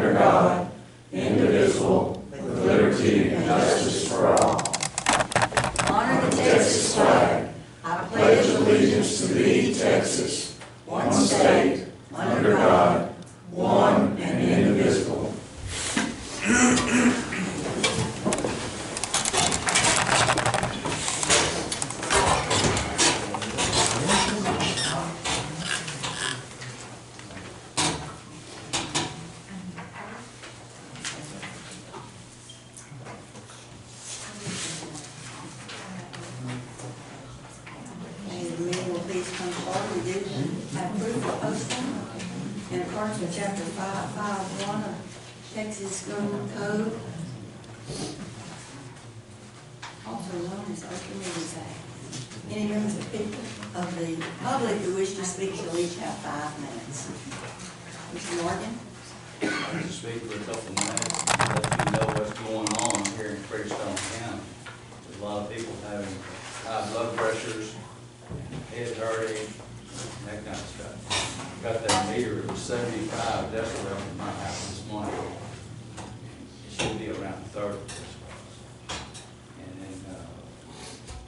under God, indivisible, with liberty and justice for all. Honor the Texas flag. I pledge allegiance to thee, Texas, one state, under God, one and indivisible. Chapter 551 of Texas Government Code, also known as Open Meetings Act. Any members of the public who wish to speak shall each have 5 minutes. Mr. Morgan? I'll just speak for a couple of minutes, let you know what's going on here in Freestone County. There's a lot of people having high blood pressures, head hurting, that kind of stuff. Got that meter, it was 75 decibels in my house this morning. It should be around 30 decibels. And then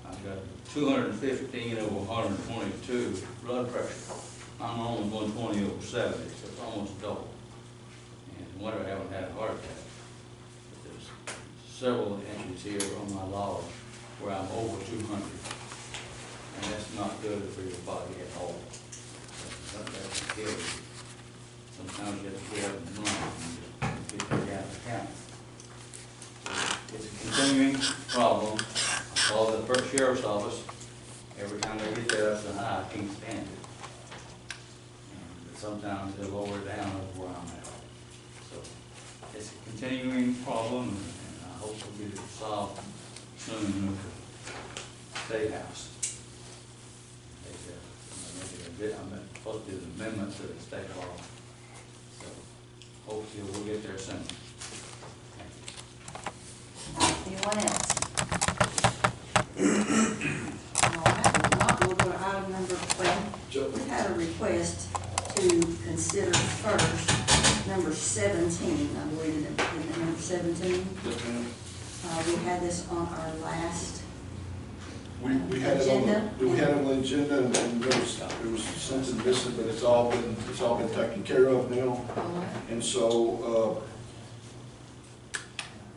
I've got 215 over 122 blood pressure. I'm only 120 over 70, so it's almost double. And in winter I haven't had a heart attack. But there's several inches here on my log where I'm over 200. And that's not good for your body at all. That's scary. Sometimes you have to get up and run and get you out of county. It's a continuing problem. I call the first sheriff's office. Every time they get there, that's a high. I can't stand it. And sometimes they lower it down over where I'm at. So it's a continuing problem, and I hope we'll get it solved soon with the State House. I'm supposed to do an amendment to the state law. So hopefully we'll get there soon. Anyone else? All right, we'll go to item number 12. We had a request to consider first number 17. I believe in the number 17. We had this on our last We had agenda. It on the agenda, and there was something missing, but it's all been taken care of now. And so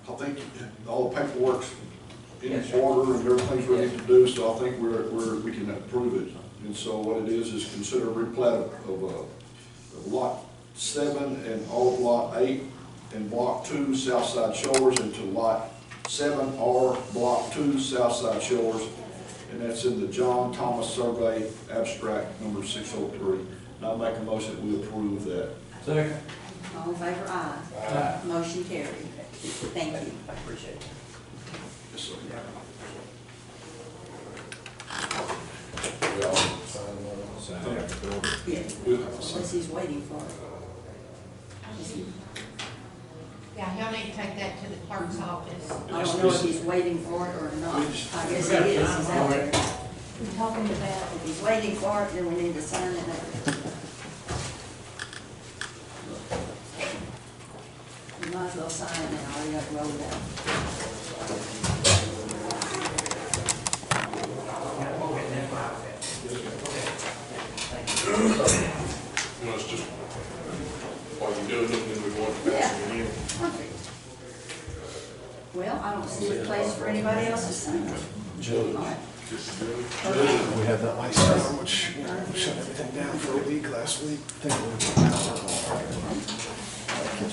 I think all the paperwork's in order and everything's ready to do. So I think we can approve it. And so what it is consider a replat of lot 7 and all of lot 8 and block 2 Southside Shores into lot 7R block 2 Southside Shores. And that's in the John Thomas Survey abstract number 603. And I make a motion that we approve that. Second. All in favor, aye. Aye. Motion carried. Thank you. I appreciate it. Yes, sir. We all sign it. Yeah, We'll have to sign. unless he's waiting for it. Yeah, y'all need to take that to the clerk's office. I don't know if he's waiting for it or not. I guess he is, he's out there. We're talking about, If he's waiting for it, then we need to sign it now. You might as well sign it now, or you got to roll it out. Well, it's just, while you're doing it, then we want to pass it again. Perfect. Well, I don't see a place for anybody else to sign. All right. We had that ice storm, which shut everything down for a week last week. Kids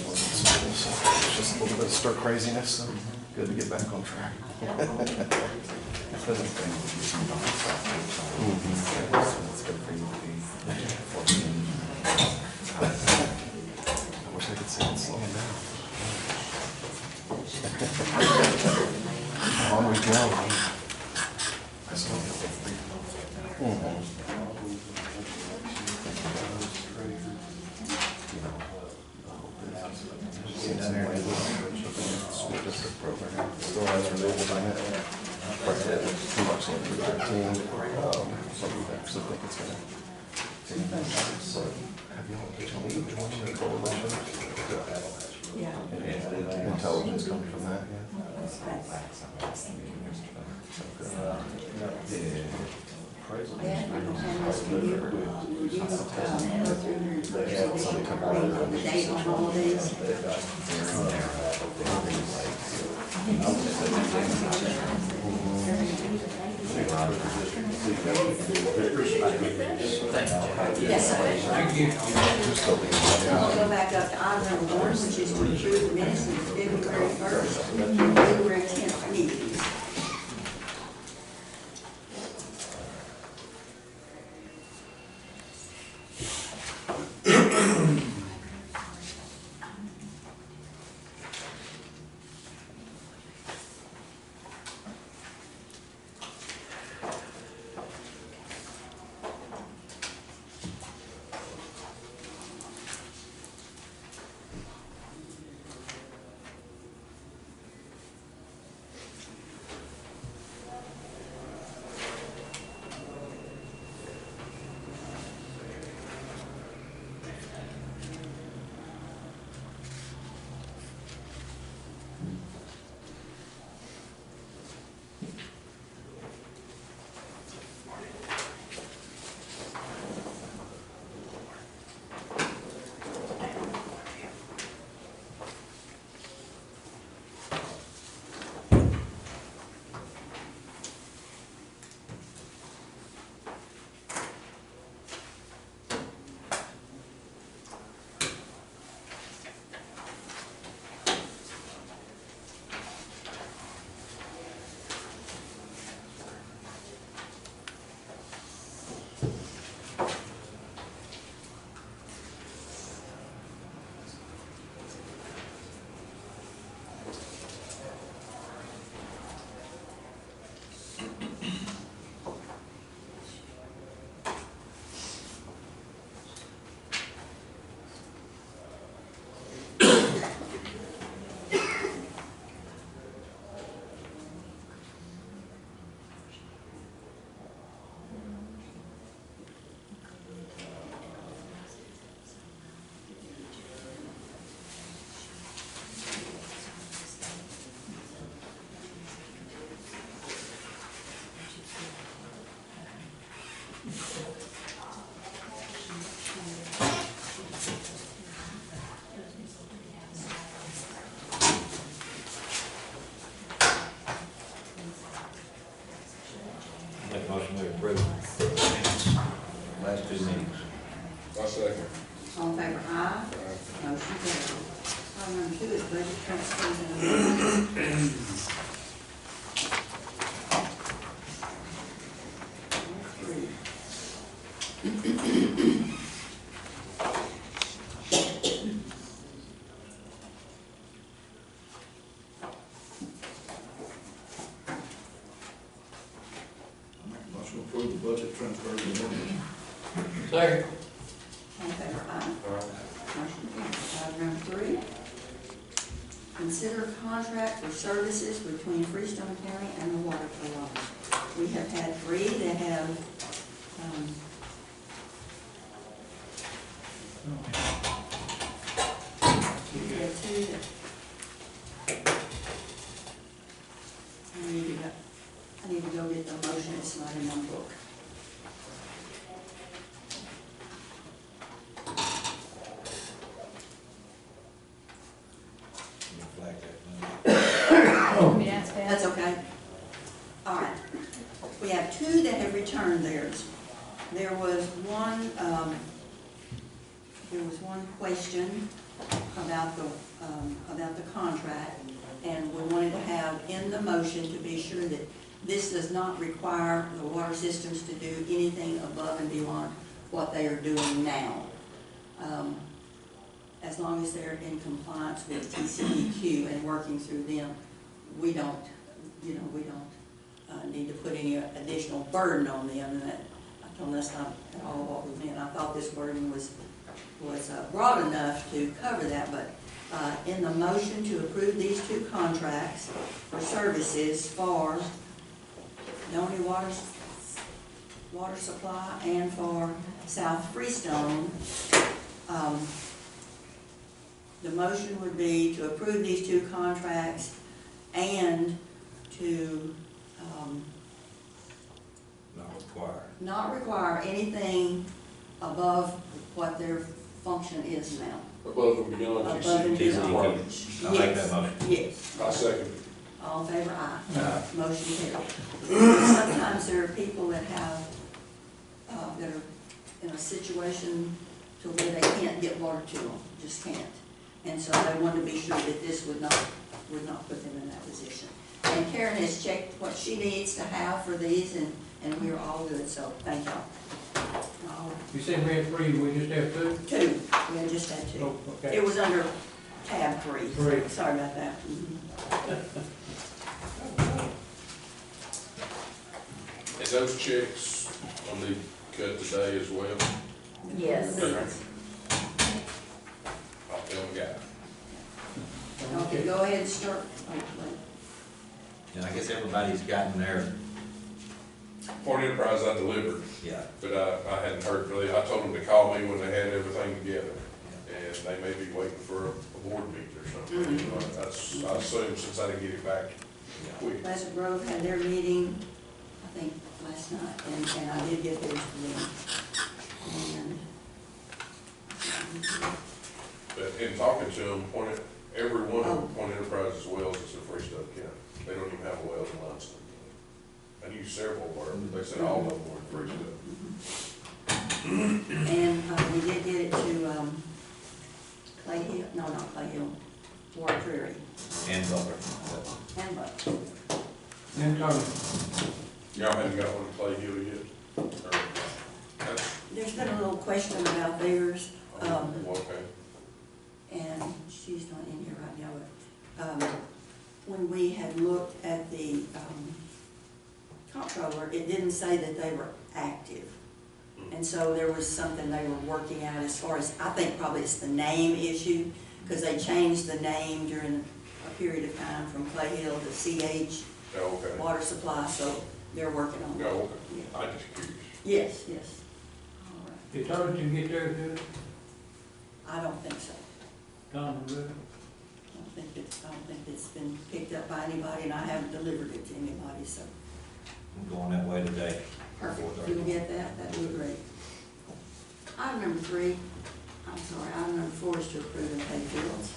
wasn't school, so it's just a little bit of stir craziness, so good to get back on track. That's good for you to be. I wish I could say it's slowing down. On we go. I still feel school district program still has renewable by net. Right now, it's $2 on 313. So we think it's going to. So have you all been told which one you coalition? go through here and They had somebody come over read and the date on all of these. they've got I would Yes, sir. just so So we'll go back up to item number 1, which is to approve the minutes of the February 1st and February 10th meetings. Make a motion to approve. Last 2 meetings. I second. All in favor, aye. Motion carried. Item number 2 is budget transfers and amendments. Motion to approve the budget transfers and amendments. Second. All in favor, aye. Motion carries. Item number 3, consider contract for services between Freestone County and the water provider. We have had 3 that have, we have 2 that, I need to go get the motion, it's not in my book. Flag that. Yes, That's okay. All right. We have 2 that have returned theirs. There was one question about the contract, and we wanted to have in the motion to be sure that this does not require the water systems to do anything above and beyond what they are doing now. As long as they're in compliance with TCEQ and working through them, we don't need to put any additional burden on them, and that, I told them that's not at all what we meant. I thought this wording was broad enough to cover that, but in the motion to approve these 2 contracts for services for Donny Water Supply and for South Freestone, the motion would be to approve these 2 contracts and to Not required. not require anything above what their function is now. Above and beyond Above and TCEQ beyond. requirements. I make that motion. Yes. I second it. All in favor, aye. Aye. Motion carried. Sometimes there are people that have, that are in a situation to where they can't get water to them, just can't. And so they want to be sure that this would not put them in that position. And Karen has checked what she needs to have for these, and we're all good, so thank y'all. All You said we had 3, we just have 2? Two, we had just had two. Oh, okay. It was under tab 3. 3. Sorry about that. Mhm. And those checks will need cut today as well. Yes. I'll tell the guy. Okay, go ahead and start. Oh, wait. And I guess everybody's gotten their, Point Enterprise I delivered, yeah. but I hadn't heard really, I told them to call me when they had everything together. And they may be waiting for a board meeting or something. I assume since I didn't get it back quick. Pleasant Grove had their meeting, I think, last night, and I did get theirs to them. And, But in talking to them, every one of them, Oh. Point Enterprise as well, is a Freestone County. They don't even have a wells in Limestone. I knew several were, but they said all of them were in Freestone. and we did get it to, Clay Hill, no, not Clay Hill, Ward Prairie, And Butler. and Buck. And Tony. Y'all haven't got one to Clay Hill yet? Or, that's, There's been a little question about theirs, okay. and she's not in here right now, but, when we had looked at the, comptroller, it didn't say that they were active. And so there was something they were working out as far as, I think probably it's the name issue, because they changed the name during a period of time from Clay Hill to CH Oh, okay. Water Supply, so they're working on No, it. okay. Yeah. I just curious. Yes, yes. All right. Did Tony get there good? I don't think so. Tom, good? I don't think it's been picked up by anybody, and I haven't delivered it to anybody, so. I'm going that way today. Perfect, if you can get that, that'd be great. Item number 3, I'm sorry, item number 4 is to approve and pay bills.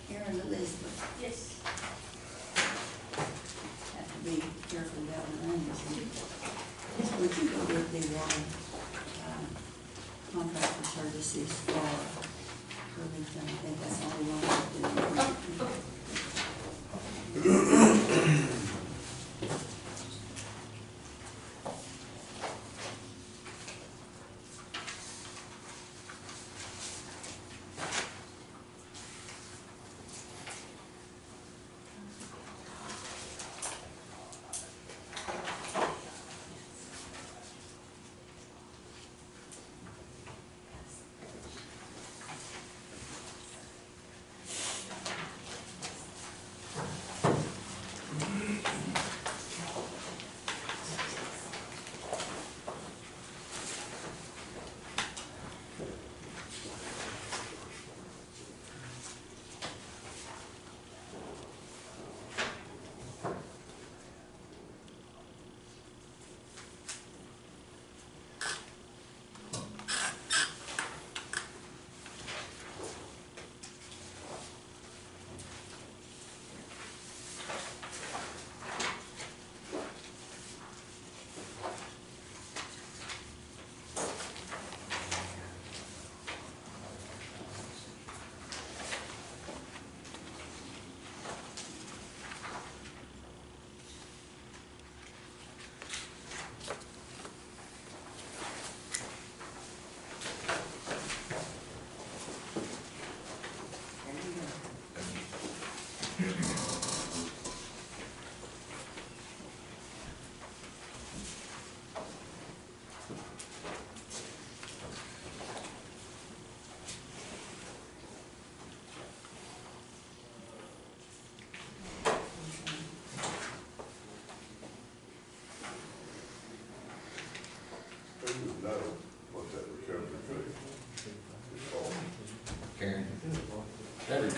Karen Elizabeth. Yes. Have to be careful about the names. Would you go get the water, contract for services for Irvington? I think that's the only one I do.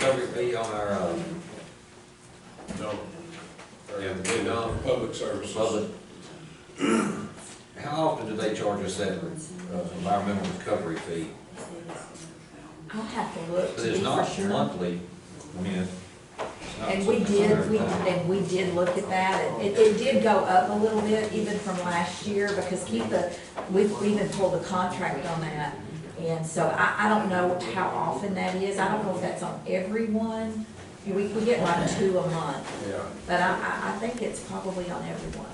recovery fee on our, No. Yeah, we don't. Public services. public? How often do they charge us that, environmental recovery fee? I'll have to look But to it's be for not sure. monthly, I mean, it's not And we something did, under- we did look at that, and it did go up a little bit even from last year, because we even pulled a contract on that. And so I don't know how often that is, I don't know if that's on everyone, we get like 2 a month, Yeah. but I think it's probably on everyone.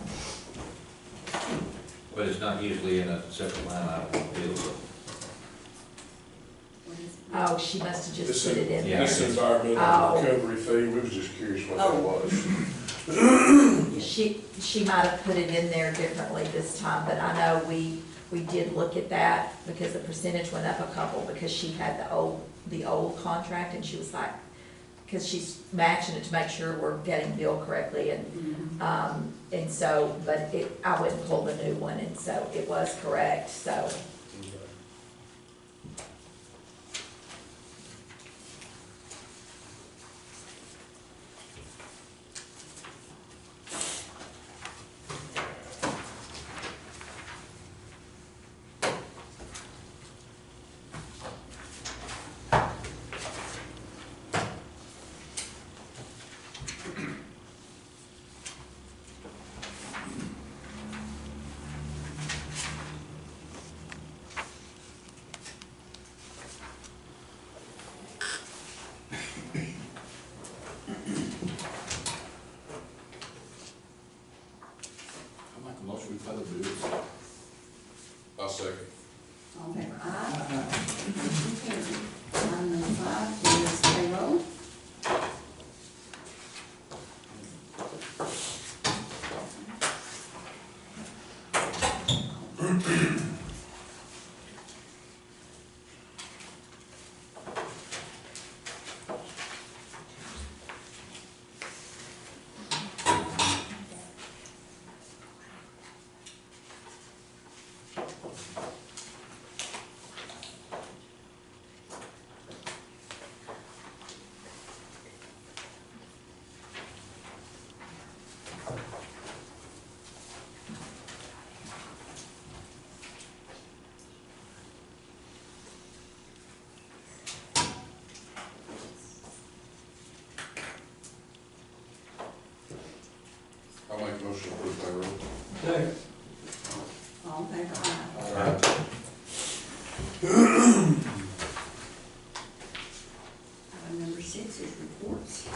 But it's not usually in a separate line item on the bill. Oh, she must have just This put it in yeah. there. This environmental Oh. recovery fee, we was just curious what that Oh. was. She might have put it in there differently this time, but I know we did look at that, because the percentage went up a couple, because she had the old contract, and she was like, because she's matching it to make sure we're getting billed correctly, and so, but I wouldn't pull the new one, and so it was correct, so. I make a motion, we pay the bills. I'll second. All in favor, aye. Motion carried. Item number 5 is payroll. I'll make a motion to approve payroll. Second. All in favor, aye. All right. Item number 6 is reports.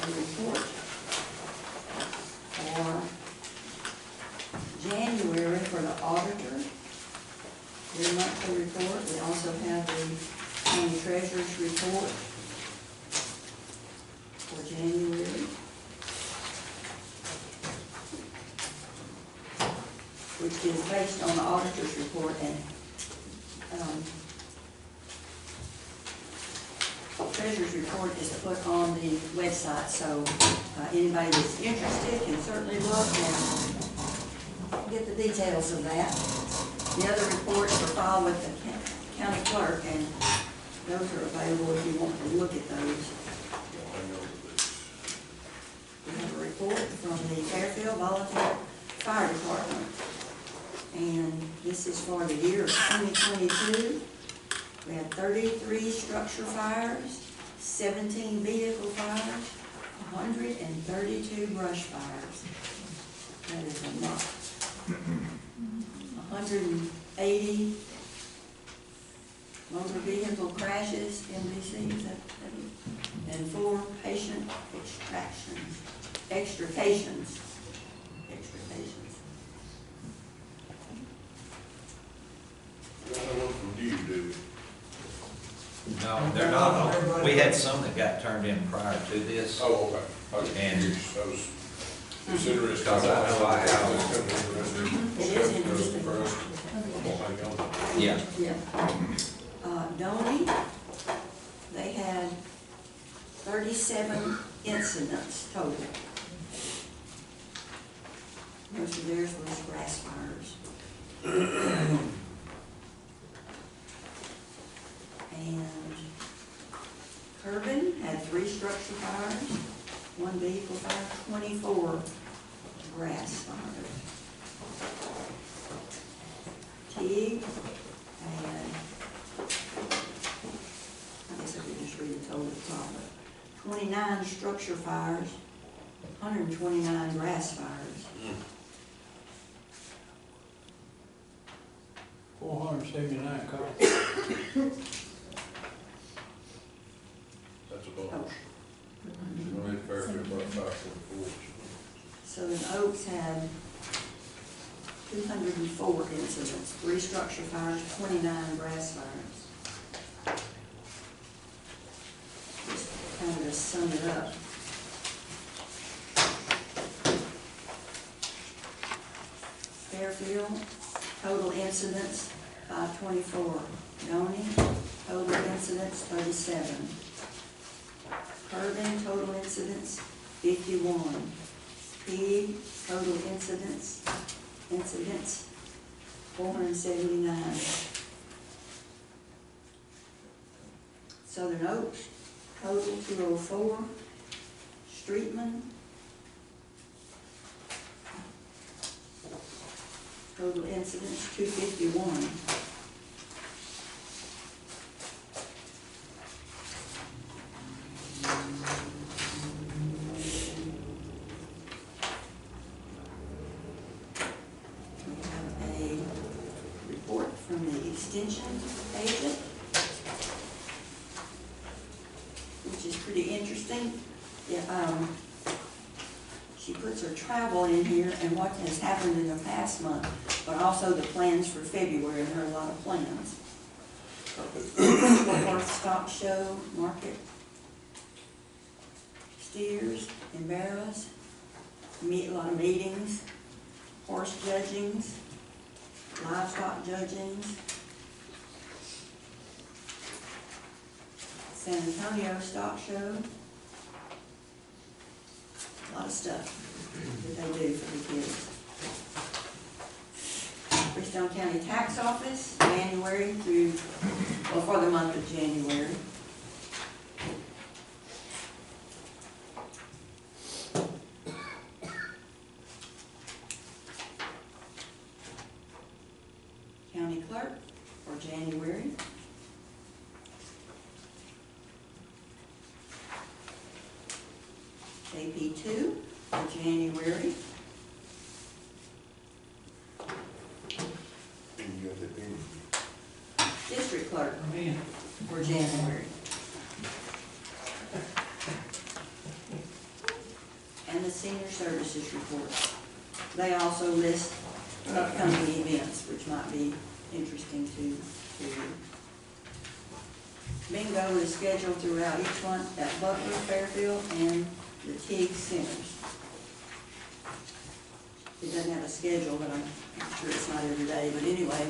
A report for January for the auditor, their monthly report. We also have the county treasurer's report for January, which is based on the auditor's report, and treasurer's report is put on the website, so anybody that's interested can certainly look and get the details of that. The other reports are filed with the county clerk, and those are available if you want to look at those. We have a report from the Fairfield Volunteer Fire Department, and this is for the year of 2022. We had 33 structure fires, 17 vehicle fires, 132 brush fires. That is a lot. 180 motor vehicle crashes, MVC, is that it? And 4 patient extrications. Got one from you, dude. No, they're not, we had some that got turned in prior to this. Oh, okay. Okay. And- I was Consider it. Because I know I have. It is interesting. Yeah. Yeah. Donnie, they had 37 incidents total. Most of theirs was grass fires. And Kerbin had 3 structure fires, 1 vehicle fire, 24 grass fires. Teague had, I guess I could just read the total at the top, but 29 structure fires, 129 grass fires. 479 calls. That's a bunch. Only Fairfield about 544. Southern Oaks had 204 incidents, 3 structure fires, 29 grass fires. Just kind of sum it up. Fairfield, total incidents, 524. Donnie, total incidents, 37. Kerbin, total incidents, 51. Teague, total incidents, 479. Southern Oaks, total 204. Streetman, total incidents 251. We have a report from the extension agent, which is pretty interesting. Yeah, she puts her travel in here and what has happened in the past month, but also the plans for February, and there are a lot of plans. Fort Worth Stock Show, Market, steers and barrows, a lot of meetings, horse judgings, livestock judgings, San Antonio Stock Show, a lot of stuff that they do for the kids. Freestone County Tax Office, January through, well, for the month of January. County Clerk for January. AP2 for January. District Clerk for January. And the Senior Services Report. They also list upcoming events, which might be interesting to you. Bingo is scheduled throughout each month at Butler, Fairfield, and the Teague Centers. It doesn't have a schedule, but I'm sure it's not every day, but anyway,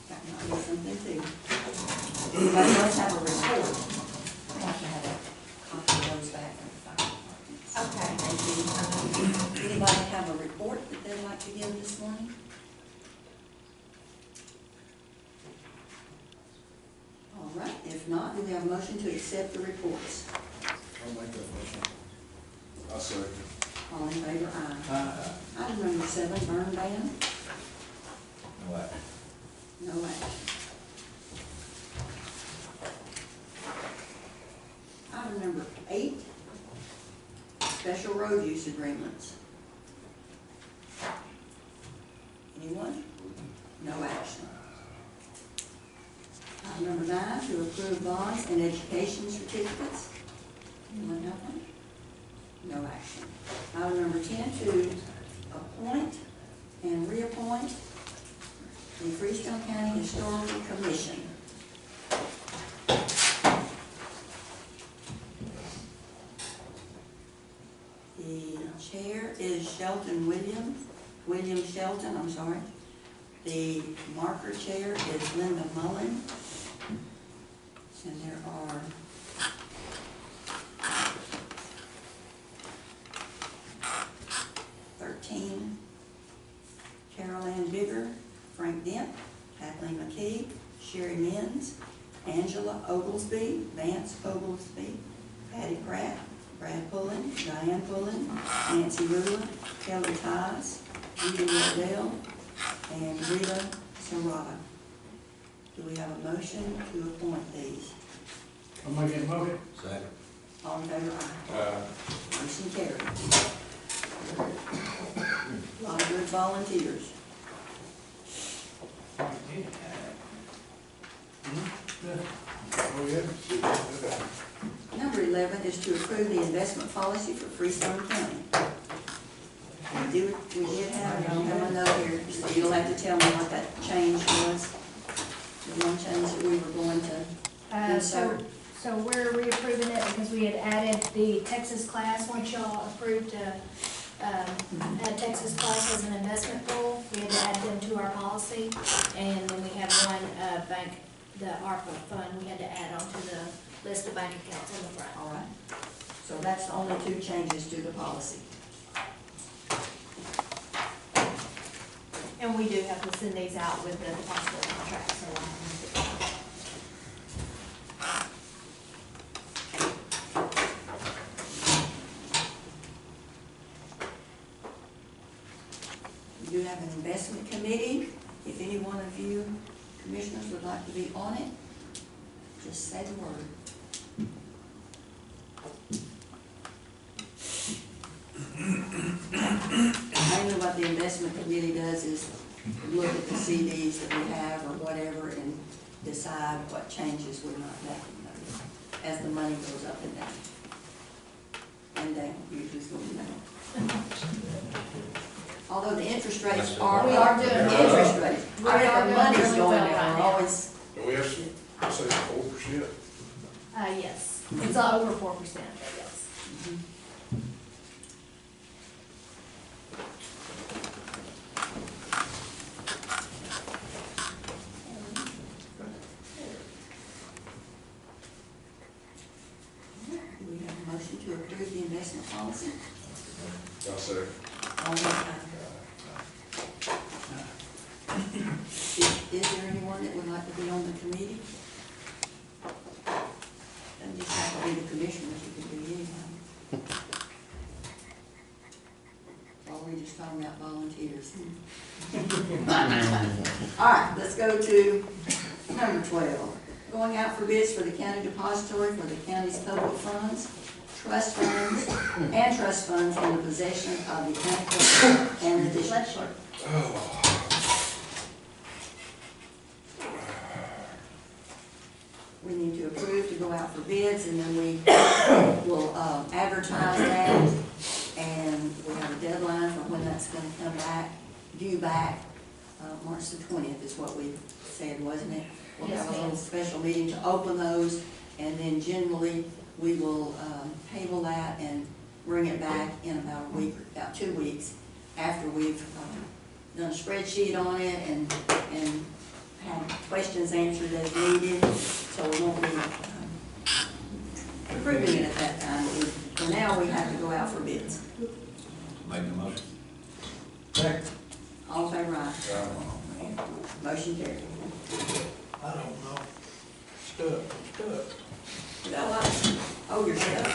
that might be something too. Anybody else have a report? I have to have a copy of those back from the fire department. Okay. Thank you. Anybody have a report that they'd like to give this morning? All right, if not, do we have a motion to accept the reports? I'll make that motion. I second. All in favor, aye. Item number 7, burn ban, What? no action. Item number 8, special road use agreements. Anyone? No action. Item number 9, to approve bonds and education certificates. Anyone have one? No action. Item number 10, to appoint and reappoint the Freestone County Historical Commission. The chair is William Shelton, I'm sorry. The marker chair is Linda Mullen. And there are 13. Carol Ann Bigger, Frank Dent, Kathleen McKee, Sherry Menz, Angela Oglesby, Vance Oglesby, Patty Pratt, Brad Pullen, Diane Pullen, Nancy Rula, Kelly Tice, Judy Wardell, and Rita Serrata. Do we have a motion to appoint these? I'll make that motion. Second. All in favor, aye. Motion carried. A lot of good volunteers. Oh, yeah. Number 11 is to approve the investment policy for Freestone County. We did have, I don't have a note here, so you'll have to tell me what that change was. The one change that we were going to insert. So we're reapproving it because we had added the Texas class, once y'all approved to add Texas class as an investment pool, we had to add them to our policy. And then we have one bank, the ARPA fund, we had to add onto the list of bank accounts on the front. All right. So that's the only two changes to the policy. And we do have to send these out with the depository contract, so We do have an investment committee. If any one of you commissioners would like to be on it, just say the word. Mainly what the investment committee does is look at the CDs that we have or whatever and decide what changes we might make in those as the money goes up and down. And down, usually it's going down. Although the interest rates are We up, are doing the well. interest rates, We I are think the doing money's really going well down, right now. always. And we have some, I say 4%. yes, it's over 4%, yes. Do we have a motion to approve the investment policy? I'll say. All in favor? Is there anyone that would like to be on the committee? Doesn't just have to be the commissioners, it could be anyone. Or we just talking about volunteers. All right, let's go to number 12. Going out for bids for the county depository for the county's public funds, trust funds, and trust funds in the possession of the county clerk and the district clerk. We need to approve to go out for bids, and then we will advertise that, and we have a deadline for when that's gonna come back, due back. March the 20th is what we said, wasn't it? We'll Yes, have a little ma'am. special meeting to open those, and then generally, we will table that and bring it back in about a week, about 2 weeks, after we've done a spreadsheet on it and had questions answered as needed, so we won't be approving it at that time. For now, we have to go out for bids. Make the motion. Second. All in favor, aye. Motion carried. I don't know. Stuck. You got a lot oh, you're stuck.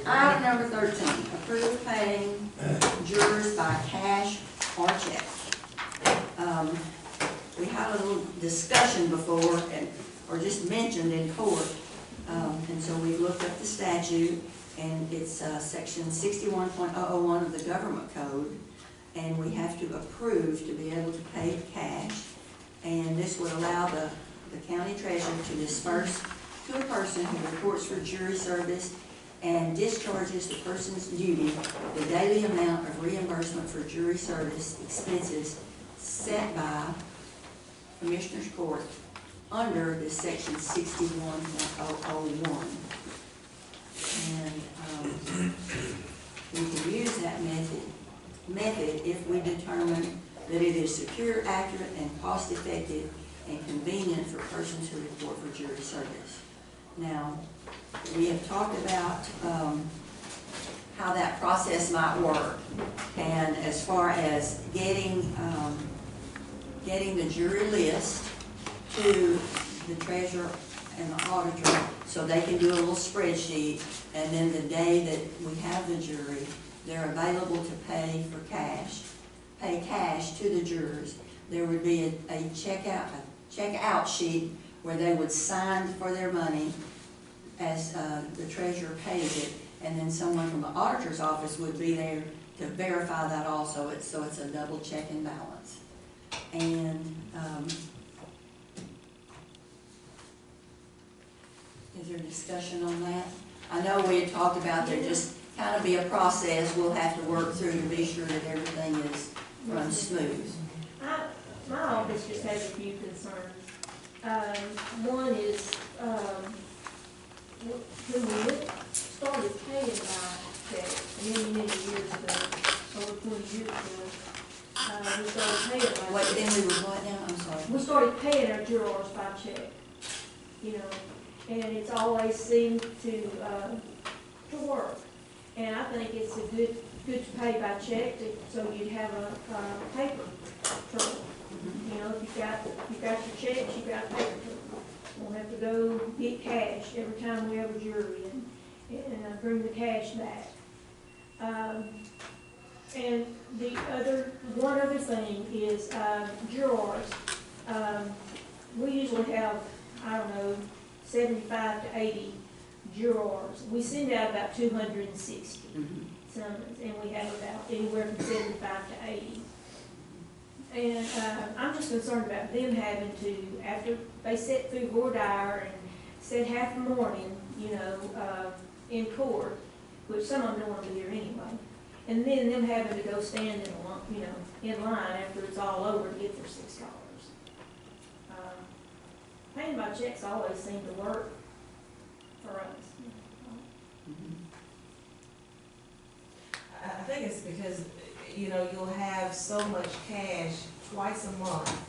Item number 13, approve paying jurors by cash or check. We had a little discussion before, or just mentioned in court, and so we looked up the statute, and it's section 61.001 of the government code, and we have to approve to be able to pay cash, and this would allow the county treasurer to disperse to a person who reports for jury service and discharges the person's duty the daily amount of reimbursement for jury service expenses set by Commissioners Court under this section 61.001. And we can use that method method if we determine that it is secure, accurate, and cost-effective and convenient for persons who report for jury service. Now, we have talked about how that process might work, and as far as getting the jury list to the treasurer and the auditor so they can do a little spreadsheet, and then the day that we have the jury, they're available to pay cash to the jurors. There would be a checkout sheet where they would sign for their money as the treasurer pays it, and then someone from the auditor's office would be there to verify that also, so it's a double check and balance. And is there discussion on that? I know we had talked about there just kind of be a process we'll have to work through to be sure that everything is run smooth. My office just has a few concerns. One is, when we started paying by check, many years ago, over 20 years ago, we started paying by What, check. then we were what now? I'm sorry. We started paying our jurors by check, you know, and it's always seemed to work. And I think it's good to pay by check, so you'd have a paper trail. You know, if you've got your checks, you've got a paper trail. We'll have to go get cash every time we have a jury and bring the cash back. And one other thing is jurors. We usually have, I don't know, 75 to 80 jurors. We send out about 260 summons, and we have about anywhere from 75 to 80. And I'm just concerned about them having to, after they sit through voir dire and sit half the morning, you know, in court, which some of them don't want to be there anyway, and then them having to go stand in line after it's all over to get their $6. Paying by checks always seem to work for us. I think it's because, you know, you'll have so much cash twice a month,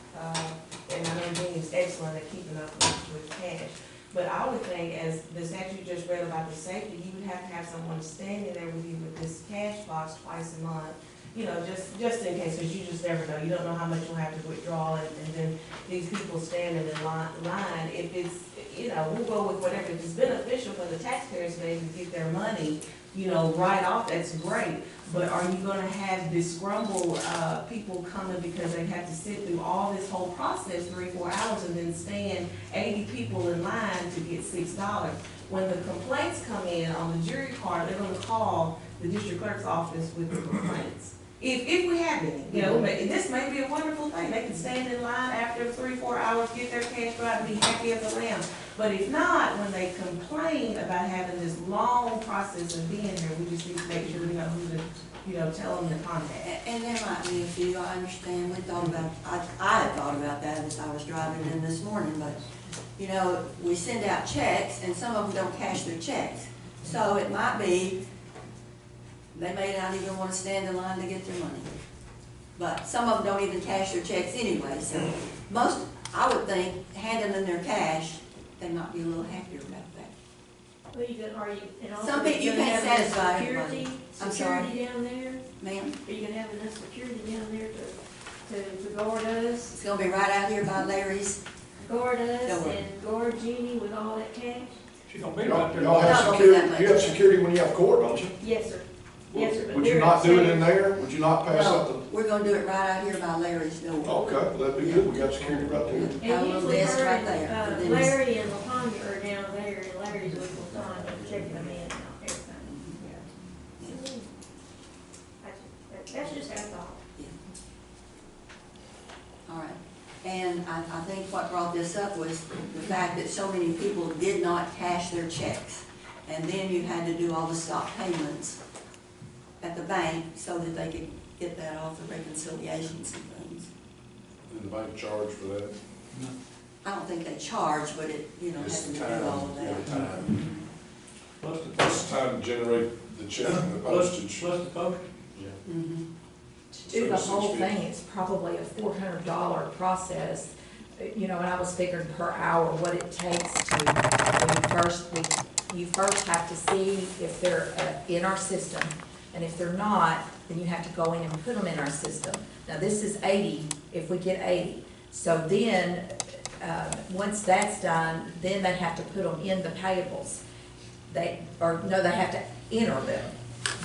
and I know Dean's excellent at keeping up with cash, but I would think, as the statute just read about the safety, you would have to have someone standing there with you with this cash box twice a month, you know, just in case, because you just never know. You don't know how much you'll have to withdraw, and then these people standing in line, if it's, you know, we'll go with whatever. If it's beneficial for the taxpayers to be able to get their money, you know, right off, that's great. But are you gonna have disgruntled people coming because they have to sit through all this whole process 3-4 hours and then stand 80 people in line to get $6? When the complaints come in on the jury card, they're gonna call the district clerk's office with the complaints. If we have any, you know, this may be a wonderful thing. They can stand in line after 3-4 hours, get their cash right, and be happy as a lamb. But if not, when they complain about having this long process of being here, we just need to make sure we know who to, you know, tell them to contact. And there might be a few, I understand, we thought about, I had thought about that as I was driving in this morning, but, you know, we send out checks, and some of them don't cash their checks. So it might be, they may not even want to stand in line to get their money. But some of them don't even cash their checks anyway, so most, I would think, handing them their cash, they might be a little happier about that. Well, and also Some people, you can't satisfy everybody. I'm sorry. Security down there? Ma'am? Are you gonna have enough security down there to guard us? It's gonna be right out here by Larry's. Guard Don't us worry. and guard Jeannie with all that cash? She's gonna be right there. Y'all have Not gonna be that security, much. you have security when you have court, don't you? Yes, sir. Yes, sir. but Would you they're not do it in safe. there? Would you not pass up No, we're gonna do it right out here by Larry's door. Okay, that'd be good, we got security right there. Have a And little usually desk her right and, there. And then Larry and LaTanya are down there, and Larry's with LaTanya, checking them in and everything. So, that's just our thought. All right, and I think what brought this up was the fact that so many people did not cash their checks. And then you had to do all the stop payments at the bank so that they could get that off the reconciliations and things. Did the bank charge for that? I don't think they charge, but it, you know, It's having the to do all of time, yeah, that. the time. Plus the, Plus the time to generate the check and the postage. plus the postage. Yeah. Mhm. to do the whole thing, it's probably a $400 process. You know, and I was figuring per hour what it takes to, you first have to see if they're in our system. And if they're not, then you have to go in and put them in our system. Now, this is 80, if we get 80. So then, once that's done, then they have to put them in the payables. They have to enter them.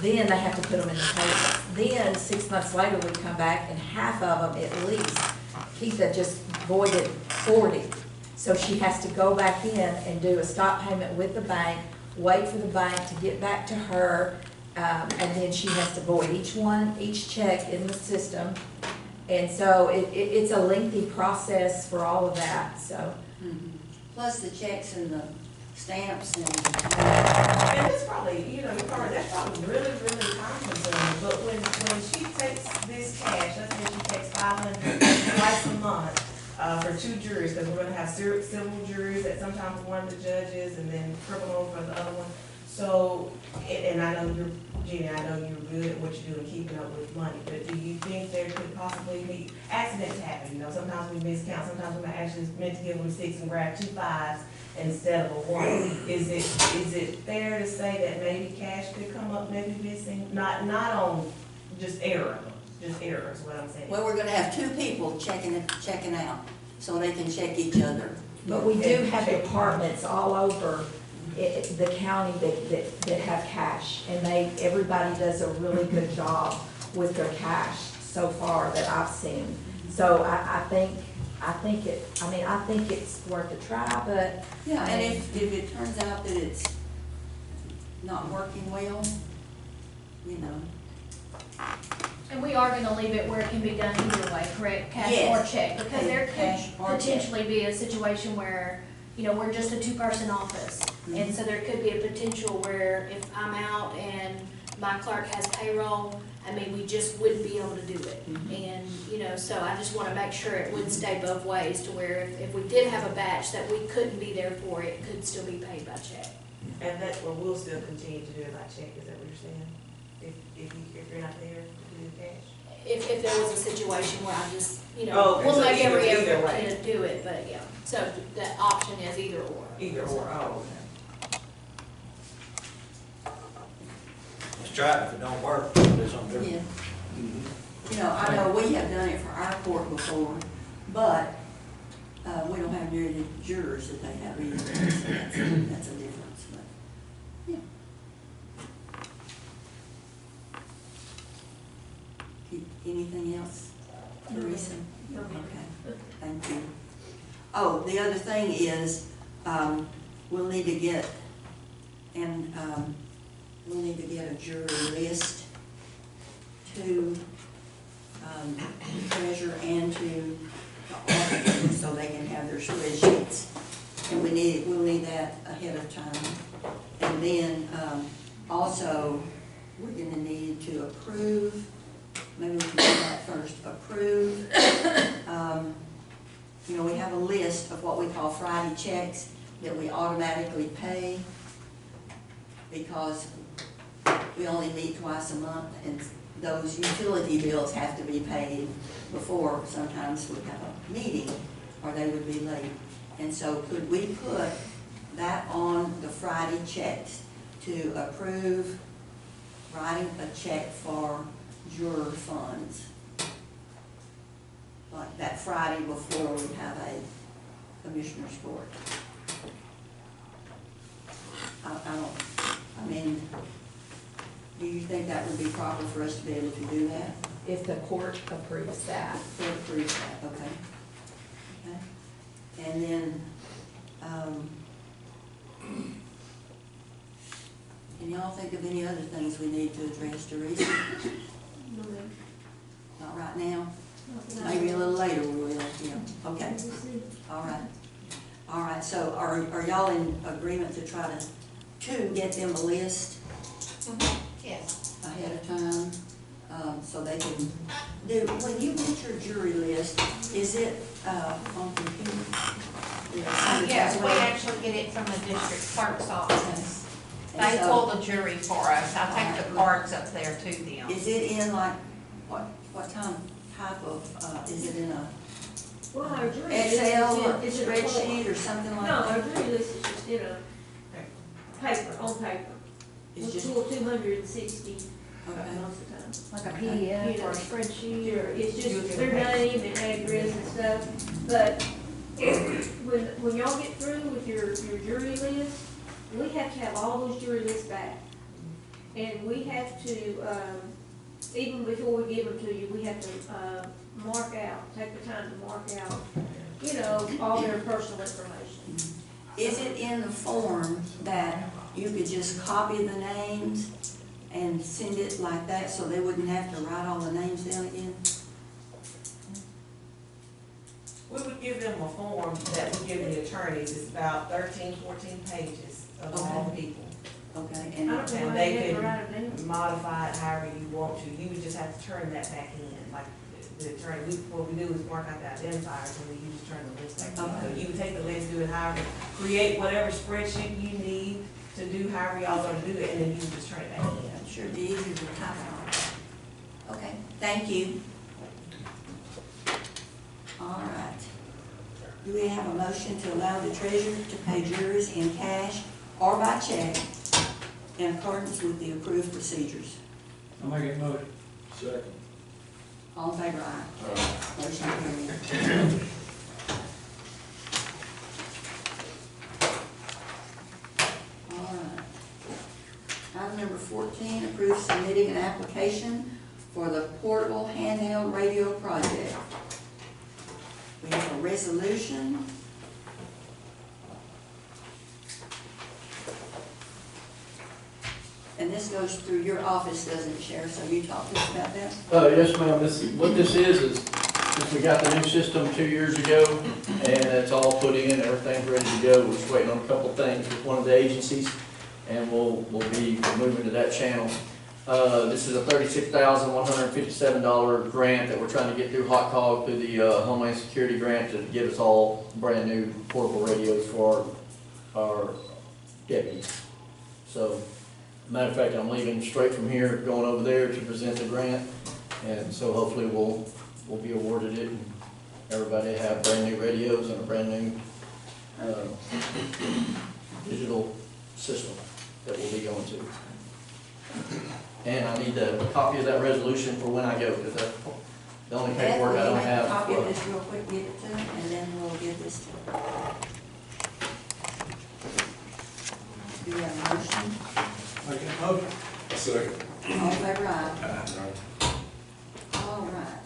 Then they have to put them in the payables. Then, 6 months later, we come back and half of them at least, Keitha just voided 40. So she has to go back in and do a stop payment with the bank, wait for the bank to get back to her, and then she has to void each check in the system. And so it's a lengthy process for all of that, so. Plus the checks and the stamps and. And it's probably, that's probably really, really time consuming, but when she takes this cash, let's say she takes $500 twice a month, for 2 juries, because we're gonna have civil juries at sometimes one of the judges, and then criminal for the other one. So, and I know Jeannie, I know you're good at what you do in keeping up with money, but do you think there could possibly be, accidents happen, sometimes we miscount, sometimes we might actually meant to give them 6 and grab 2 5s instead of a 1. Is it fair to say that maybe cash could come up, maybe missing, not on just error, is what I'm saying? Well, we're gonna have 2 people checking out, so they can check each other. But we do have departments all over the county that have cash, and everybody does a really good job with their cash so far that I've seen. So I think it's worth a try, but. Yeah, and if it turns out that it's not working well, And we are gonna leave it where it can be done either way, correct? Cash Yes. or check, because there Cash could or check. potentially be a situation where, we're just a 2-person office. And so there could be a potential where if I'm out and my clerk has payroll, we just wouldn't be able to do it. And, so I just wanna make sure it would stay both ways to where if we did have a batch that we couldn't be there for, it could still be paid by check. And that's where we'll still continue to do it by check, is that what you're saying? If you're not there to do the cash? If there was a situation where I just, Oh, okay, we'll so make every either effort way. to do it, but yeah. So the option is either or. Either or, oh, Let's try it. If it don't work, we'll do something different. Yeah. I know we have done it for our court before, but, we don't have nearly the jurors that they have either, so that's a difference, but, yeah. Anything else, Teresa? Okay, thank you. Oh, the other thing is, we'll need to get a jury list to the treasurer and to the auditor so they can have their spreadsheets. And we'll need that ahead of time. And then, also, we're gonna need to approve, maybe we can do that first, approve. We have a list of what we call Friday checks that we automatically pay because we only meet twice a month, and those utility bills have to be paid before sometimes we have a meeting, or they would be late. And so could we put that on the Friday checks to approve writing a check for juror funds? Like that Friday before we have a commissioner's court. Do you think that would be proper for us to be able to do that? If the court approves that. Court approves that, okay. Okay. And then, can y'all think of any other things we need to address, Teresa? Not right now? Maybe a little later we will, yeah. Okay. All right. All right, so are y'all in agreement to try to get them a list Yes. ahead of time? So they can do, when you get your jury list, is it, on computer? Yes, we actually get it from the district clerk's office. And They so- pull the jury for us. I take the cards up there to them. Is it in like, what, what type of, is it in a Well, our jury list Excel or is in a form. spreadsheet or something like No, our that? jury list is just in a paper, on paper. It's We'll just, pull 260 okay. most of the time. Like a PDF or a spreadsheet. Sure, it's just their name and address and stuff, but when y'all get through with your jury list, we have to have all those jury lists back. And we have to, even before we give them to you, we have to, mark out, take the time to mark out, you know, all their personal information. Is it in the form that you could just copy the names and send it like that, so they wouldn't have to write all the names down again? We would give them a form that we give the attorneys, it's about 13, 14 pages of all the people. Okay, I and, don't know And why they they have to can write it down. modify it however you want to, you would just have to turn that back in, like the attorney, what we do is mark out the identifiers and we just turn the list back in. So Okay. you would take the list, do it however, create whatever spreadsheet you need to do however y'all gonna do it, and then you would just turn it back in. I'm sure it'd be easier to type it all. Okay, thank you. All right. Do we have a motion to allow the treasurer to pay juries in cash or by check in accordance with the approved procedures? I'll make it motion. Second. All in favor, aye. Motion carried. All right. Item number 14, approve submitting an application for the portable handheld radio project. We have a resolution. And this goes through your office, doesn't it, Sheriff? So you talk to us about that? Yes, ma'am. What this is we got the new system 2 years ago, and it's all put in, everything's ready to go. We're just waiting on a couple of things with one of the agencies, and we'll be moving to that channel. This is a $36,157 grant that we're trying to get through Hot Cog through the Homeland Security grant to give us all brand new portable radios for our deputies. So, matter of fact, I'm leaving straight from here, going over there to present the grant, and so hopefully we'll be awarded it, and everybody have brand new radios and a brand new digital system that we'll be going to. And I need a copy of that resolution for when I go, because that's the only paperwork I don't have. Make a copy of this real quick, give it to him, and then we'll give this to him. Do we have a motion? Make it motion. Second. All in favor, aye. All right.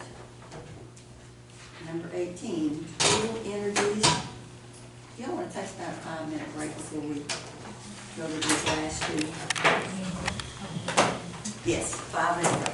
Number 18, Total Energies. Y'all want to take about a 5-minute break before we go to these last two? Yes, 5 minutes.